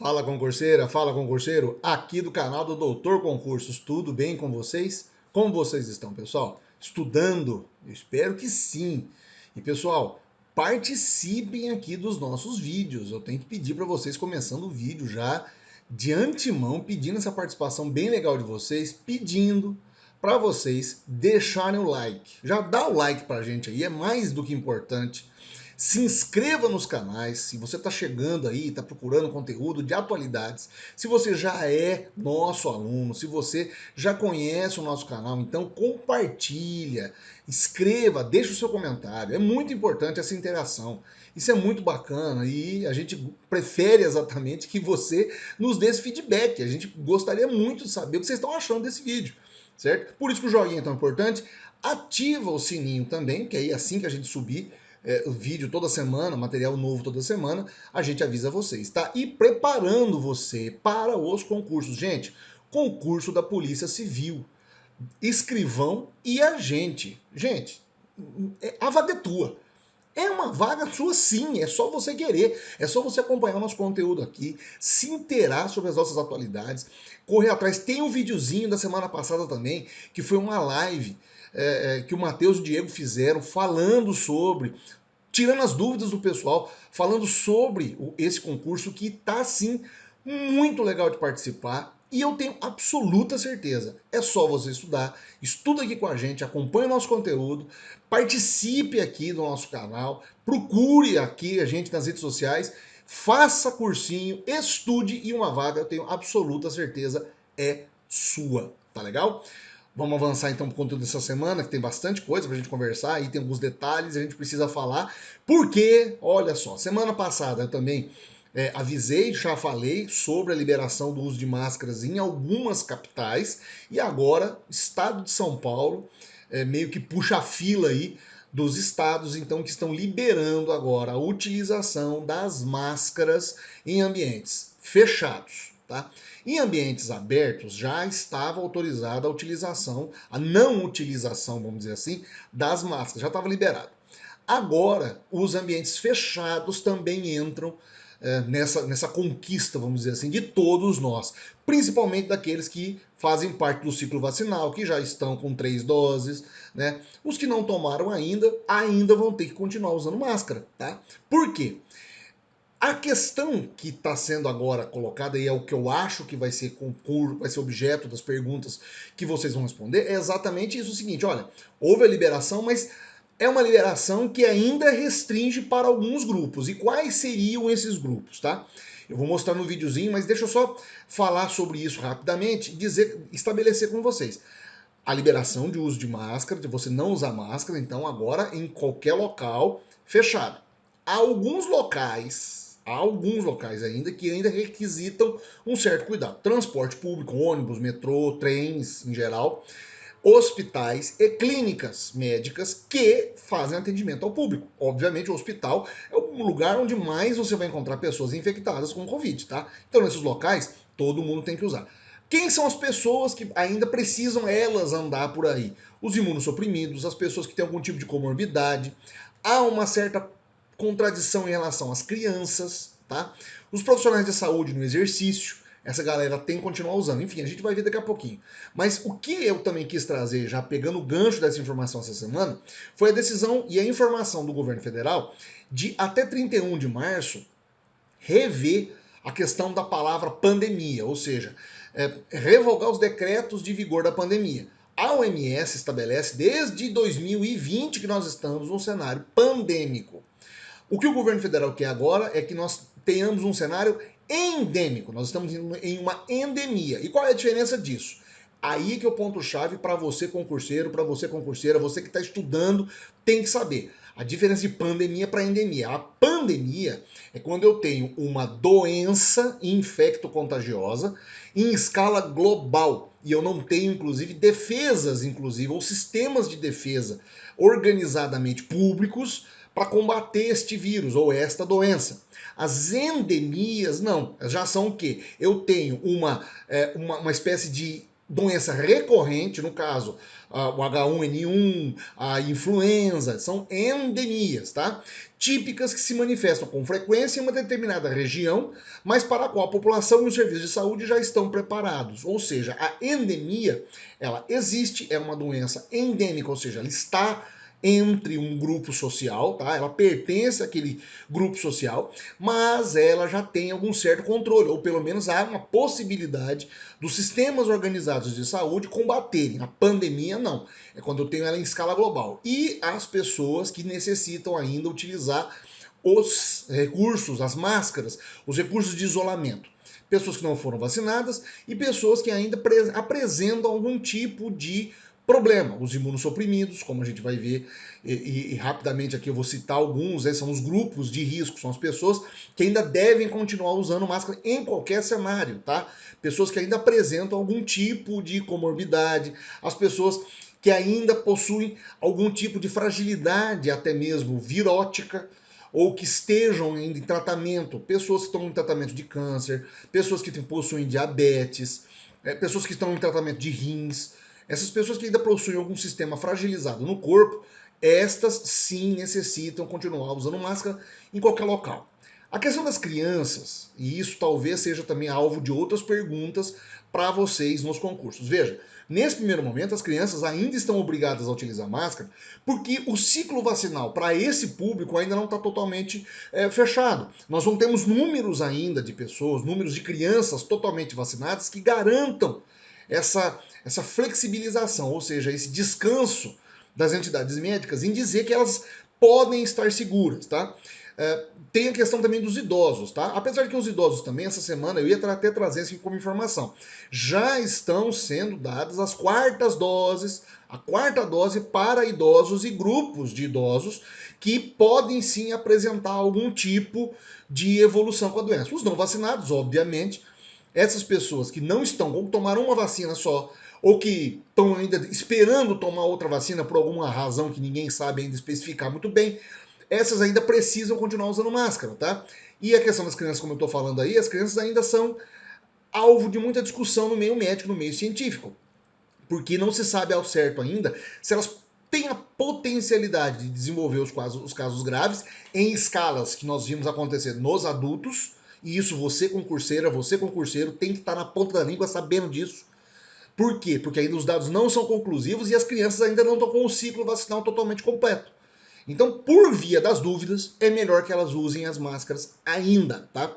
Fala concurseiro, aqui do canal do Doutor Concursos, tudo bem com vocês? Como vocês estão, pessoal? Estudando? Eu espero que sim. E pessoal, participem aqui dos nossos vídeos. Eu tenho que pedir para vocês, começando o vídeo já de antemão, pedindo essa participação bem legal de vocês, pedindo para vocês deixarem o like. Já dá o like pra gente aí, é mais do que importante. Se inscreva nos canais, se você está chegando aí, está procurando conteúdo de atualidades, se você já é nosso aluno, se você já conhece o nosso canal, então compartilha, escreva, deixa o seu comentário. É muito importante essa interação. Isso é muito bacana e a gente prefere exatamente que você nos dê esse feedback. A gente gostaria muito de saber o que vocês estão achando desse vídeo, certo? Por isso que o joinha é tão importante. Ativa o sininho também, que aí assim que a gente subir o vídeo toda semana, material novo toda semana, a gente avisa vocês, tá? E preparando você para os concursos. Gente, concurso da Polícia Civil, escrivão e agente. Gente, a vaga é tua. É uma vaga sua sim, é só você querer, é só você acompanhar o nosso conteúdo aqui, se inteirar sobre as nossas atualidades, correr atrás. Tem um videozinho da semana passada também, que foi uma live que o Matheus e o Diego fizeram falando sobre, tirando as dúvidas do pessoal, falando sobre esse concurso que está sim muito legal de participar. E eu tenho absoluta certeza, é só você estudar, estuda aqui com a gente, acompanhe o nosso conteúdo, participe aqui do nosso canal, procure aqui a gente nas redes sociais, faça cursinho, estude e uma vaga, eu tenho absoluta certeza, é sua, tá legal? Vamos avançar então para o conteúdo dessa semana, que tem bastante coisa para a gente conversar, aí tem alguns detalhes, a gente precisa falar, porque, olha só, semana passada eu também avisei, já falei sobre a liberação do uso de máscaras em algumas capitais, e agora, estado de São Paulo, meio que puxa a fila aí dos estados, então, que estão liberando agora a utilização das máscaras em ambientes fechados, tá? Em ambientes abertos já estava autorizada a utilização, a não utilização, vamos dizer assim, das máscaras, já estava liberado. Agora, os ambientes fechados também entram nessa conquista, vamos dizer assim, de todos nós, principalmente daqueles que fazem parte do ciclo vacinal, que já estão com 3 doses, né? Os que não tomaram ainda vão ter que continuar usando máscara, tá? Por quê? A questão que está sendo agora colocada, e é o que eu acho que vai ser concurso, vai ser objeto das perguntas que vocês vão responder, é exatamente isso: o seguinte, olha, houve a liberação, mas é uma liberação que ainda restringe para alguns grupos. E quais seriam esses grupos, tá? Eu vou mostrar no videozinho, mas deixa eu só falar sobre isso rapidamente, estabelecer com vocês. A liberação de uso de máscara, de você não usar máscara, então agora em qualquer local fechado. Há alguns locais ainda que ainda requisitam um certo cuidado. Transporte público, ônibus, metrô, trens em geral, hospitais e clínicas médicas que fazem atendimento ao público. Obviamente, o hospital é o lugar onde mais você vai encontrar pessoas infectadas com Covid, tá? Então, nesses locais, todo mundo tem que usar. Quem são as pessoas que ainda precisam elas andar por aí? Os imunossuprimidos, as pessoas que têm algum tipo de comorbidade. Há uma certa contradição em relação às crianças, tá? Os profissionais de saúde no exercício, essa galera tem que continuar usando. Enfim, a gente vai ver daqui a pouquinho. Mas o que eu também quis trazer, já pegando o gancho dessa informação essa semana, foi a decisão e a informação do governo federal de até 31 de março rever a questão da palavra pandemia, ou seja, revogar os decretos de vigor da pandemia. A OMS estabelece desde 2020 que nós estamos num cenário pandêmico. O que o governo federal quer agora é que nós tenhamos um cenário endêmico. Nós estamos em uma endemia. E qual é a diferença disso? Aí que é o ponto-chave para você concurseiro, para você concurseira, você que está estudando, tem que saber. A diferença de pandemia para endemia. A pandemia é quando eu tenho uma doença infecto-contagiosa em escala global e eu não tenho, inclusive, defesas, inclusive, ou sistemas de defesa organizadamente públicos para combater este vírus ou esta doença. As endemias, não, já são o quê? Eu tenho uma espécie de doença recorrente, no caso, o H1N1, a influenza, são endemias, tá? Típicas que se manifestam com frequência em uma determinada região, mas para a qual a população e os serviços de saúde já estão preparados. Ou seja, a endemia, ela existe, é uma doença endêmica, ou seja, ela está entre um grupo social, tá? Ela pertence àquele grupo social, mas ela já tem algum certo controle, ou pelo menos há uma possibilidade dos sistemas organizados de saúde combaterem. A pandemia não, é quando eu tenho ela em escala global. E as pessoas que necessitam ainda utilizar os recursos, as máscaras, os recursos de isolamento. Pessoas que não foram vacinadas e pessoas que ainda apresentam algum tipo de problema. Os imunossuprimidos, como a gente vai ver, e rapidamente aqui eu vou citar alguns, são os grupos de risco, são as pessoas que ainda devem continuar usando máscara em qualquer cenário, tá? Pessoas que ainda apresentam algum tipo de comorbidade, as pessoas que ainda possuem algum tipo de fragilidade, até mesmo virótica, ou que estejam ainda em tratamento, pessoas que estão em tratamento de câncer, pessoas que possuem diabetes, pessoas que estão em tratamento de rins, essas pessoas que ainda possuem algum sistema fragilizado no corpo, estas sim necessitam continuar usando máscara em qualquer local. A questão das crianças, e isso talvez seja também alvo de outras perguntas para vocês nos concursos. Veja, nesse primeiro momento, as crianças ainda estão obrigadas a utilizar máscara porque o ciclo vacinal para esse público ainda não está totalmente fechado. Nós não temos números ainda de pessoas, números de crianças totalmente vacinadas que garantam essa flexibilização, ou seja, esse descanso das entidades médicas em dizer que elas podem estar seguras, tá? Tem a questão também dos idosos, tá? Apesar de que os idosos também, essa semana, eu ia até trazer isso como informação, já estão sendo dadas as quartas doses, a quarta dose para idosos e grupos de idosos que podem sim apresentar algum tipo de evolução com a doença. Os não vacinados, obviamente, essas pessoas que não estão, ou tomaram uma vacina só, ou que estão ainda esperando tomar outra vacina por alguma razão que ninguém sabe ainda especificar muito bem, essas ainda precisam continuar usando máscara, tá? E a questão das crianças, como eu estou falando aí, as crianças ainda são alvo de muita discussão no meio médico, no meio científico, porque não se sabe ao certo ainda se elas têm a potencialidade de desenvolver os casos graves em escalas que nós vimos acontecer nos adultos, e isso você concurseira, você concurseiro, tem que estar na ponta da língua sabendo disso. Por quê? Porque ainda os dados não são conclusivos e as crianças ainda não estão com o ciclo vacinal totalmente completo. Então, por via das dúvidas, é melhor que elas usem as máscaras ainda, tá?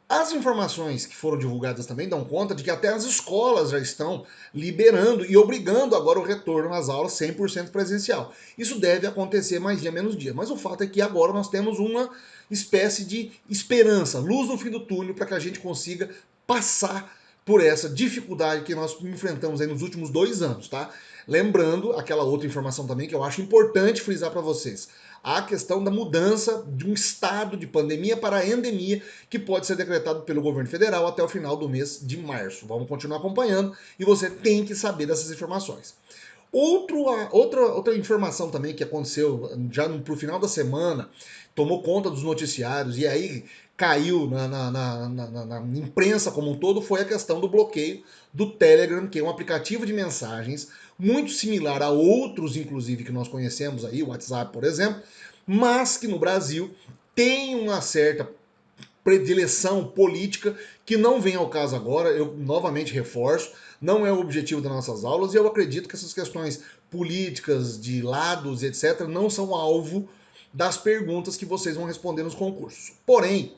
As informações que foram divulgadas também dão conta de que até as escolas já estão liberando e obrigando agora o retorno às aulas 100% presencial. Isso deve acontecer mais dia menos dia, mas o fato é que agora nós temos uma espécie de esperança, luz no fim do túnel para que a gente consiga passar por essa dificuldade que nós enfrentamos aí nos últimos 2 anos, tá? Lembrando aquela outra informação também que eu acho importante frisar para vocês. A questão da mudança de um estado de pandemia para endemia, que pode ser decretado pelo governo federal até o final do mês de março. Vamos continuar acompanhando e você tem que saber dessas informações. Outra informação também que aconteceu já pro final da semana, tomou conta dos noticiários e aí caiu na imprensa como um todo, foi a questão do bloqueio do Telegram, que é um aplicativo de mensagens muito similar a outros, inclusive, que nós conhecemos aí, o WhatsApp, por exemplo, mas que no Brasil tem uma certa predileção política que não vem ao caso agora, eu novamente reforço, não é o objetivo das nossas aulas e eu acredito que essas questões políticas, de lados, etc., não são alvo das perguntas que vocês vão responder nos concursos. Porém,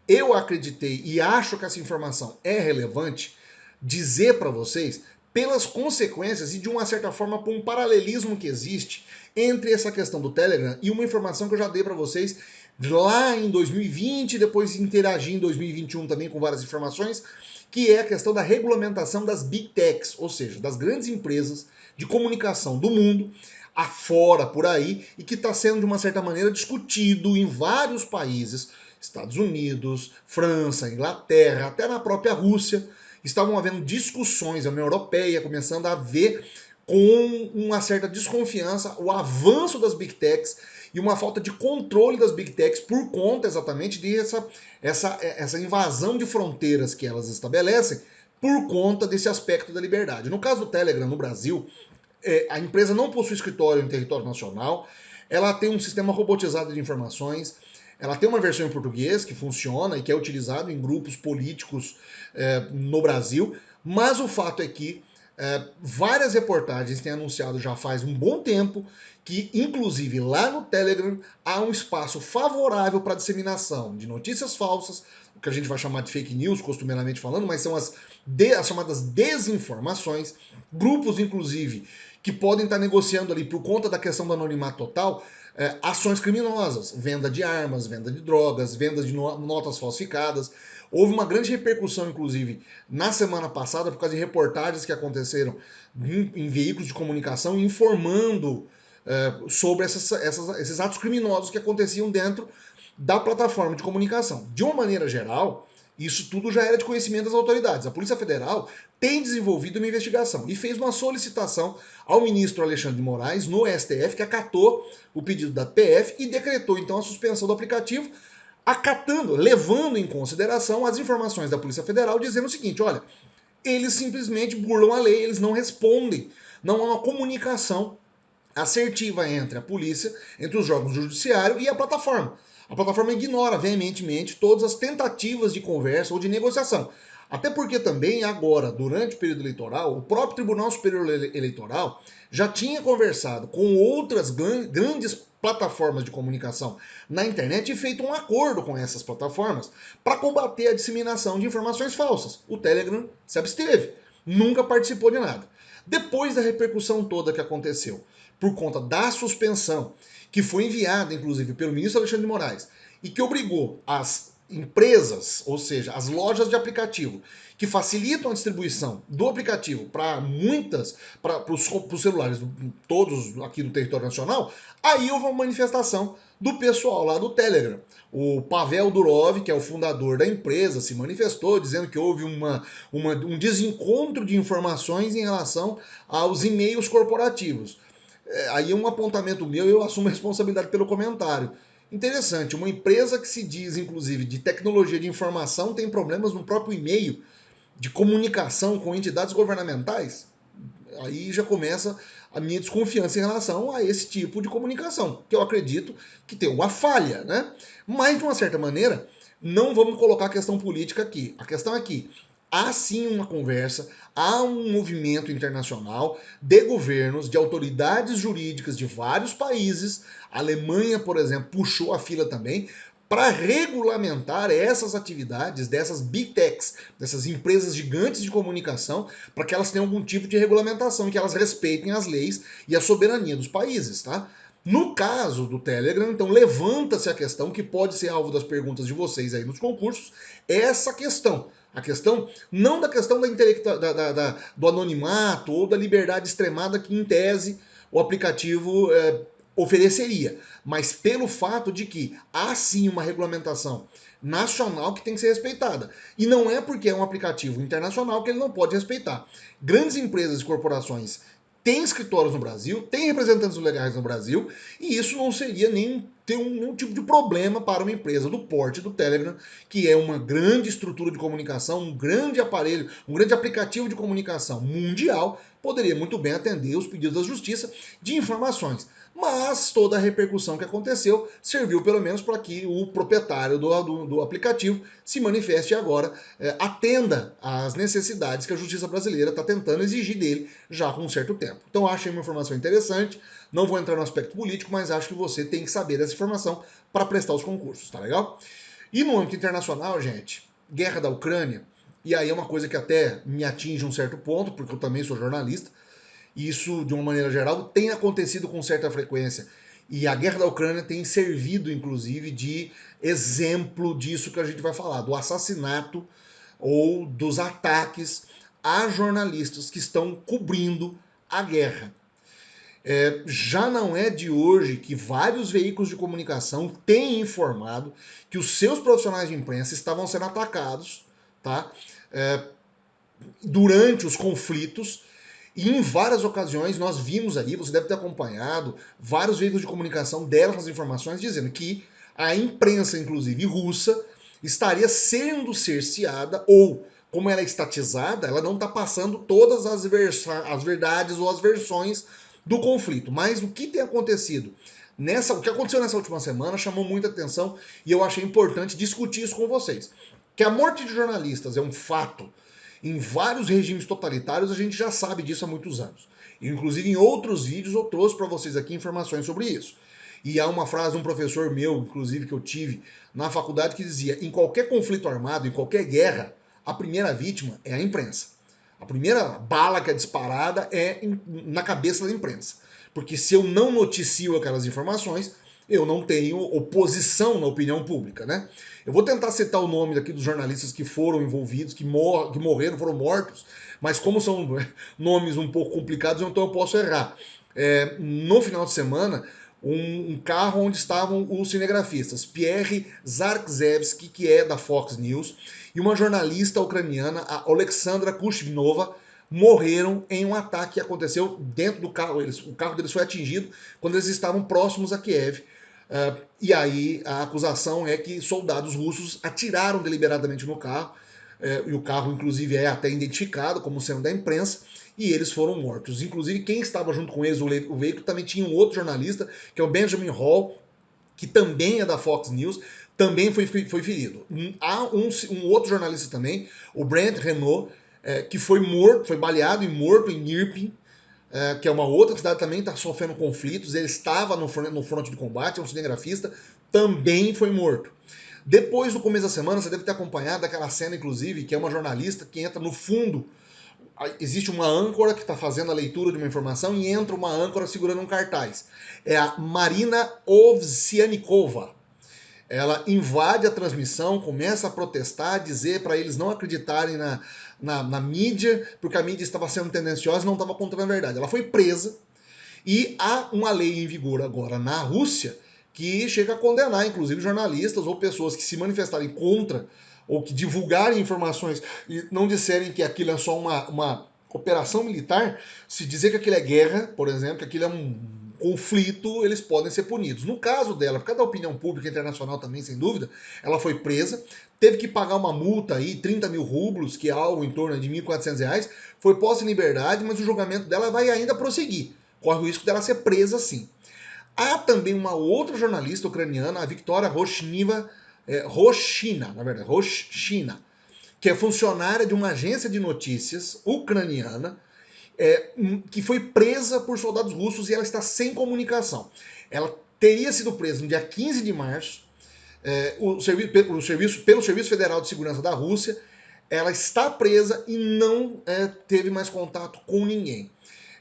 eu acreditei e acho que essa informação é relevante dizer para vocês pelas consequências e de uma certa forma por um paralelismo que existe entre essa questão do Telegram e uma informação que eu já dei para vocês lá em 2020, depois interagir em 2021 também com várias informações, que é a questão da regulamentação das Big Techs, ou seja, das grandes empresas de comunicação do mundo, afora por aí, e que está sendo de uma certa maneira discutido em vários países, Estados Unidos, França, Inglaterra, até na própria Rússia, estavam havendo discussões, a União Europeia começando a ver com uma certa desconfiança o avanço das Big Techs e uma falta de controle das Big Techs por conta exatamente dessa invasão de fronteiras que elas estabelecem por conta desse aspecto da liberdade. No caso do Telegram, no Brasil, a empresa não possui escritório em território nacional, ela tem um sistema robotizado de informações, ela tem uma versão em português que funciona e que é utilizado em grupos políticos no Brasil, mas o fato é que várias reportagens têm anunciado já faz um bom tempo que, inclusive lá no Telegram, há um espaço favorável para disseminação de notícias falsas, o que a gente vai chamar de fake news, costumeiramente falando, mas são as chamadas desinformações, grupos, inclusive, que podem estar negociando ali por conta da questão do anonimato total, ações criminosas, venda de armas, venda de drogas, venda de notas falsificadas. Houve uma grande repercussão, inclusive, na semana passada, por causa de reportagens que aconteceram em veículos de comunicação informando sobre esses atos criminosos que aconteciam dentro da plataforma de comunicação. De uma maneira geral, isso tudo já era de conhecimento das autoridades. A Polícia Federal tem desenvolvido uma investigação e fez uma solicitação ao ministro Alexandre de Moraes, no STF, que acatou o pedido da PF e decretou então a suspensão do aplicativo, acatando, levando em consideração as informações da Polícia Federal, dizendo o seguinte: olha, eles simplesmente burlam a lei, eles não respondem, não há uma comunicação assertiva entre a polícia, entre os órgãos do judiciário e a plataforma. A plataforma ignora veementemente todas as tentativas de conversa ou de negociação. Até porque também agora, durante o período eleitoral, o próprio Tribunal Superior Eleitoral já tinha conversado com outras grandes plataformas de comunicação na internet e feito um acordo com essas plataformas para combater a disseminação de informações falsas. O Telegram se absteve, nunca participou de nada. Depois da repercussão toda que aconteceu, por conta da suspensão, que foi enviada, inclusive, pelo ministro Alexandre de Moraes, e que obrigou as empresas, ou seja, as lojas de aplicativo, que facilitam a distribuição do aplicativo para muitas, para os celulares, todos aqui do território nacional, aí houve uma manifestação do pessoal lá do Telegram. O Pavel Durov, que é o fundador da empresa, se manifestou dizendo que houve um desencontro de informações em relação aos e-mails corporativos. Aí é um apontamento meu e eu assumo a responsabilidade pelo comentário. Interessante, uma empresa que se diz, inclusive, de tecnologia de informação tem problemas no próprio e-mail de comunicação com entidades governamentais? Aí já começa a minha desconfiança em relação a esse tipo de comunicação, que eu acredito que tem uma falha, né? Mas, de uma certa maneira, não vamos colocar a questão política aqui. A questão é que há sim uma conversa, há um movimento internacional de governos, de autoridades jurídicas de vários países. A Alemanha, por exemplo, puxou a fila também para regulamentar essas atividades dessas big techs, dessas empresas gigantes de comunicação, para que elas tenham algum tipo de regulamentação e que elas respeitem as leis e a soberania dos países, tá? No caso do Telegram, então levanta-se a questão que pode ser alvo das perguntas de vocês aí nos concursos, essa questão. A questão, não da questão do anonimato ou da liberdade extremada que, em tese, o aplicativo ofereceria, mas pelo fato de que há sim uma regulamentação nacional que tem que ser respeitada. E não é porque é um aplicativo internacional que ele não pode respeitar. Grandes empresas e corporações têm escritórios no Brasil, têm representantes legais no Brasil, e isso não seria nem ter nenhum tipo de problema para uma empresa do porte do Telegram, que é uma grande estrutura de comunicação, um grande aparelho, um grande aplicativo de comunicação mundial, poderia muito bem atender os pedidos da justiça de informações. Mas toda a repercussão que aconteceu serviu pelo menos para que o proprietário do aplicativo se manifeste agora, atenda às necessidades que a justiça brasileira está tentando exigir dele já com um certo tempo. Então achei uma informação interessante, não vou entrar no aspecto político, mas acho que você tem que saber dessa informação para prestar os concursos, tá legal? E no âmbito internacional, gente, guerra da Ucrânia, e aí é uma coisa que até me atinge um certo ponto, porque eu também sou jornalista, isso, de uma maneira geral, tem acontecido com certa frequência. E a guerra da Ucrânia tem servido, inclusive, de exemplo disso que a gente vai falar, do assassinato ou dos ataques a jornalistas que estão cobrindo a guerra. Já não é de hoje que vários veículos de comunicação têm informado que os seus profissionais de imprensa estavam sendo atacados, tá? Durante os conflitos. E em várias ocasiões nós vimos aí, você deve ter acompanhado, vários veículos de comunicação deram as informações dizendo que a imprensa, inclusive russa, estaria sendo cerceada ou como ela é estatizada, ela não está passando todas as verdades ou as versões do conflito. Mas o que tem acontecido? O que aconteceu nessa última semana chamou muita atenção e eu achei importante discutir isso com vocês. Que a morte de jornalistas é um fato em vários regimes totalitários, a gente já sabe disso há muitos anos. Inclusive em outros vídeos eu trouxe para vocês aqui informações sobre isso. E há uma frase de um professor meu, inclusive, que eu tive na faculdade, que dizia: em qualquer conflito armado, em qualquer guerra, a primeira vítima é a imprensa. A primeira bala que é disparada é na cabeça da imprensa. Porque se eu não noticio aquelas informações, eu não tenho oposição na opinião pública, né? Eu vou tentar citar o nome daqui dos jornalistas que foram envolvidos, que morreram, foram mortos, mas como são nomes um pouco complicados, então eu posso errar. No final de semana, um carro onde estavam os cinegrafistas Pierre Zarkzewski, que é da Fox News, e uma jornalista ucraniana, a Alexandra Kushvinova, morreram em um ataque que aconteceu dentro do carro. O carro deles foi atingido quando eles estavam próximos a Kiev. E aí a acusação é que soldados russos atiraram deliberadamente no carro, e o carro inclusive é até identificado como sendo da imprensa, e eles foram mortos. Inclusive quem estava junto com eles, o veículo, também tinha um outro jornalista, que é o Benjamin Hall, que também é da Fox News, também foi ferido. Há um outro jornalista também, o Brent Renault, que foi morto, foi baleado e morto em Irpin, que é uma outra cidade também está sofrendo conflitos. Ele estava no fronte de combate, é um cinegrafista, também foi morto. Depois do começo da semana, você deve ter acompanhado aquela cena, inclusive, que é uma jornalista que entra no fundo. Existe uma âncora que está fazendo a leitura de uma informação e entra uma âncora segurando um cartaz. É a Marina Ovsianikova. Ela invade a transmissão, começa a protestar, dizer para eles não acreditarem na mídia, porque a mídia estava sendo tendenciosa e não estava contando a verdade. Ela foi presa e há uma lei em vigor agora na Rússia que chega a condenar, inclusive, jornalistas ou pessoas que se manifestarem contra ou que divulgarem informações e não disserem que aquilo é só uma operação militar, se dizer que aquilo é guerra, por exemplo, que aquilo é um conflito, eles podem ser punidos. No caso dela, por causa da opinião pública internacional também, sem dúvida, ela foi presa, teve que pagar uma multa aí, 30 mil rublos, que é algo em torno de R$ 1.400, foi posta em liberdade, mas o julgamento dela vai ainda prosseguir. Corre o risco dela ser presa sim. Há também uma outra jornalista ucraniana, a Victoria Roshina, que é funcionária de uma agência de notícias ucraniana, que foi presa por soldados russos e ela está sem comunicação. Ela teria sido presa no dia 15 de março, pelo Serviço Federal de Segurança da Rússia. Ela está presa e não teve mais contato com ninguém.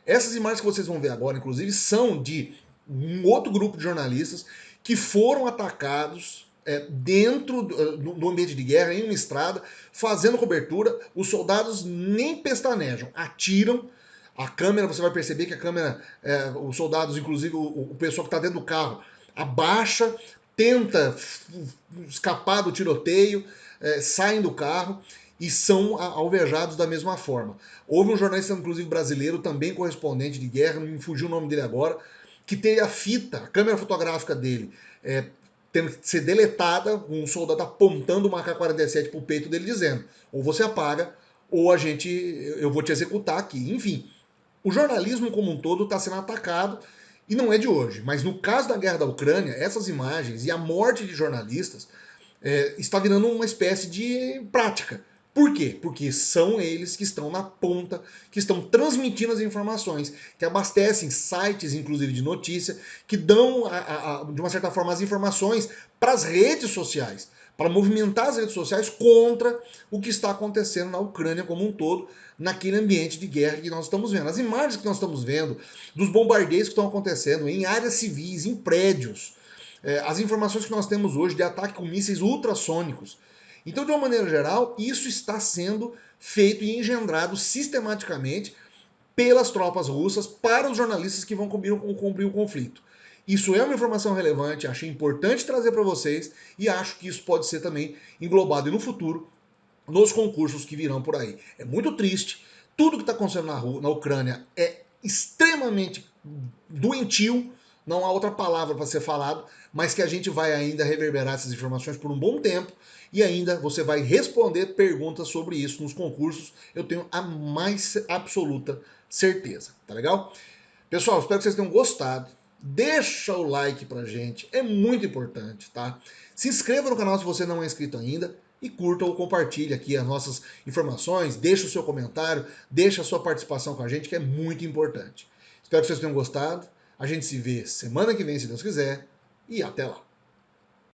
Essas imagens que vocês vão ver agora, inclusive, são de um outro grupo de jornalistas que foram atacados dentro do ambiente de guerra, em uma estrada, fazendo cobertura. Os soldados nem pestanejam, atiram. A câmera, você vai perceber que a câmera, os soldados, inclusive o pessoal que está dentro do carro, abaixa, tenta escapar do tiroteio, saem do carro e são alvejados da mesma forma. Houve um jornalista, inclusive brasileiro, também correspondente de guerra, não me fugiu o nome dele agora, que teve a fita, a câmera fotográfica dele, tendo que ser deletada, um soldado apontando uma AK-47 para o peito dele, dizendo: ou você apaga, ou eu vou te executar aqui. Enfim, o jornalismo como um todo está sendo atacado, e não é de hoje. Mas no caso da guerra da Ucrânia, essas imagens e a morte de jornalistas está virando uma espécie de prática. Por quê? Porque são eles que estão na ponta, que estão transmitindo as informações, que abastecem sites, inclusive de notícia, que dão, de uma certa forma, as informações para as redes sociais, para movimentar as redes sociais contra o que está acontecendo na Ucrânia como um todo, naquele ambiente de guerra que nós estamos vendo. As imagens que nós estamos vendo dos bombardeios que estão acontecendo em áreas civis, em prédios, as informações que nós temos hoje de ataque com mísseis ultrassônicos. Então, de uma maneira geral, isso está sendo feito e engendrado sistematicamente pelas tropas russas para os jornalistas que vão cobrir o conflito. Isso é uma informação relevante, achei importante trazer para vocês e acho que isso pode ser também englobado no futuro nos concursos que virão por aí. É muito triste, tudo que está acontecendo na Ucrânia é extremamente doentio, não há outra palavra para ser falado, mas que a gente vai ainda reverberar essas informações por um bom tempo e ainda você vai responder perguntas sobre isso nos concursos, eu tenho a mais absoluta certeza, tá legal? Pessoal, espero que vocês tenham gostado. Deixa o like pra gente, é muito importante, tá? Se inscreva no canal se você não é inscrito ainda e curta ou compartilhe aqui as nossas informações, deixa o seu comentário, deixa a sua participação com a gente, que é muito importante. Espero que vocês tenham gostado. A gente se vê semana que vem, se Deus quiser, e até lá.